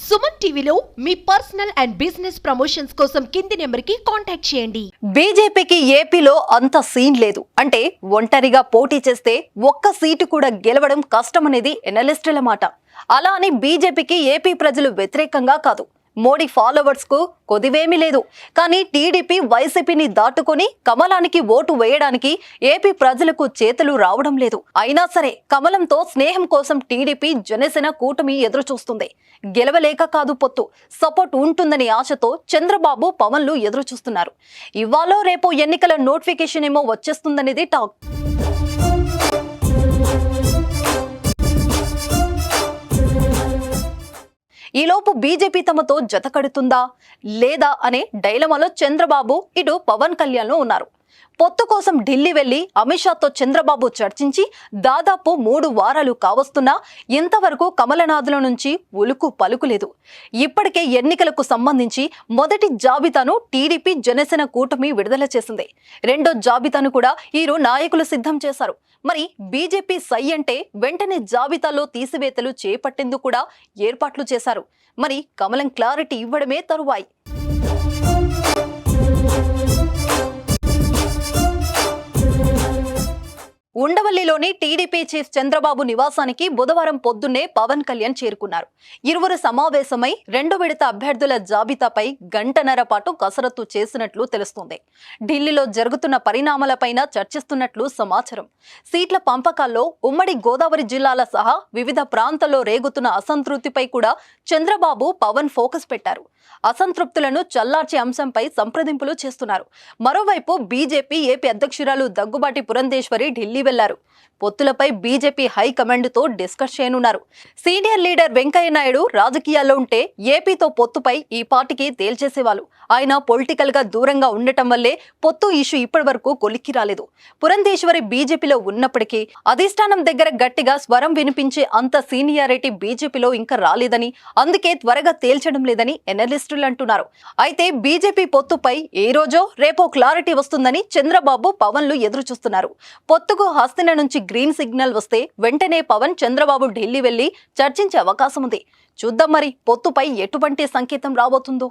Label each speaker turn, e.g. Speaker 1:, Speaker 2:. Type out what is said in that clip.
Speaker 1: సుమన్ టీవీలో మీ personal and business promotions కోసం కింది నెంబర్కి కాంటాక్ట్ చేయండి.
Speaker 2: బీజేపీకి ఏపీలో అంత సీన్ లేదు. అంటే ఒంటరిగా పోటీ చేస్తే ఒక్క సీటు కూడా గెలవడం కష్టమనేది ఎనలిస్టుల మాట. అలా అని బీజేపీకి ఏపీ ప్రజలు వ్యతిరేకంగా కాదు. మోడీ ఫాలోవర్స్ కు కొదివేమీ లేదు. కానీ టీడీపీ వైసీపీని దాటుకొని కమలానికి ఓటు వేయడానికి ఏపీ ప్రజలకు చేతులు రావడం లేదు. అయినా సరే కమలంతో స్నేహం కోసం టీడీపీ జనసేన కూటమి ఎదురు చూస్తుంది. గెలవలేక కాదు, పొత్తు సపోర్ట్ ఉంటుందని ఆశతో చంద్రబాబు పవన్లు ఎదురు చూస్తున్నారు. ఇవాళ రేపు ఎన్నికల నోటిఫికేషన్ ఏమో వచ్చేస్తుందనేది టాక్. ఈలోపు బీజేపీ తమతో జత కడుతుందా లేదా అనే డైలమాలో చంద్రబాబు ఇటు పవన్ కళ్యాణ్ ఉన్నారు. పొత్తు కోసం ఢిల్లీ వెళ్లి అమిత్ షాతో చంద్రబాబు చర్చించి దాదాపు 3 వారాలు కావస్తున్నా ఇంతవరకు కమలనాథుల నుంచి ఉలుకు పలుకులేదు. ఇప్పటికే ఎన్నికలకు సంబంధించి మొదటి జాబితాను టీడీపీ జనసేన కూటమి విడుదల చేసింది. రెండో జాబితాను కూడా ఇరు నాయకులు సిద్ధం చేశారు. మరి బీజేపీ సై అంటే వెంటనే జాబితాలో తీసివేతలు చేపట్టేందుకు కూడా ఏర్పాట్లు చేశారు. మరి కమలం క్లారిటీ ఇవ్వడమే తరువాయి. ఉండవల్లిలోని టీడీపీ చీఫ్ చంద్రబాబు నివాసానికి బుధవారం పొద్దున్నే పవన్ కళ్యాణ్ చేరుకున్నారు. ఇరువురు సమావేశమై 2వ విడత అభ్యర్థుల జాబితాపై గంటన్నర పాటు కసరత్తు చేసినట్లు తెలుస్తోంది. ఢిల్లీలో జరుగుతున్న పరిణామాలపైన చర్చిస్తున్నట్లు సమాచారం. సీట్ల పంపకాల్లో ఉమ్మడి గోదావరి జిల్లాల సహా వివిధ ప్రాంతాల్లో రేగుతున్న అసంతృప్తిపై కూడా చంద్రబాబు పవన్ ఫోకస్ పెట్టారు. అసంతృప్తులను చల్లార్చే అంశంపై సంప్రదింపులు చేస్తున్నారు. మరోవైపు బీజేపీ ఏపీ అధ్యక్షురాలు దగ్గుబాటి పురంధేశ్వరి ఢిల్లీ వెళ్లారు. పొత్తులపై బీజేపీ హైకమాండ్ తో డిస్కస్ చేయనున్నారు. సీనియర్ లీడర్ వెంకయ్య నాయుడు రాజకీయాల్లో ఉంటే ఏపీతో పొత్తుపై ఈ పార్టీకి తేల్చేసేవాళ్ళు. ఆయన పొలిటికల్ గా దూరంగా ఉండటం వల్లే పొత్తు ఇష్యూ ఇప్పటి వరకు కొలిక్కి రాలేదు. పురంధేశ్వరి బీజేపీలో ఉన్నప్పటికీ అధిష్టానం దగ్గర గట్టిగా స్వరం వినిపించే అంత సీనియారిటీ బీజేపీలో ఇంకా రాలేదని, అందుకే త్వరగా తేల్చడం లేదని ఎనలిస్టులు అంటున్నారు. అయితే బీజేపీ పొత్తుపై ఏ రోజో రేపో క్లారిటీ వస్తుందని చంద్రబాబు పవన్లు ఎదురు చూస్తున్నారు. పొత్తుకు హస్తిన నుంచి గ్రీన్ సిగ్నల్ వస్తే వెంటనే పవన్ చంద్రబాబు ఢిల్లీ వెళ్లి చర్చించే అవకాశం ఉంది. చూద్దాం మరి పొత్తుపై ఎటువంటి సంకేతం రాబోతుందో.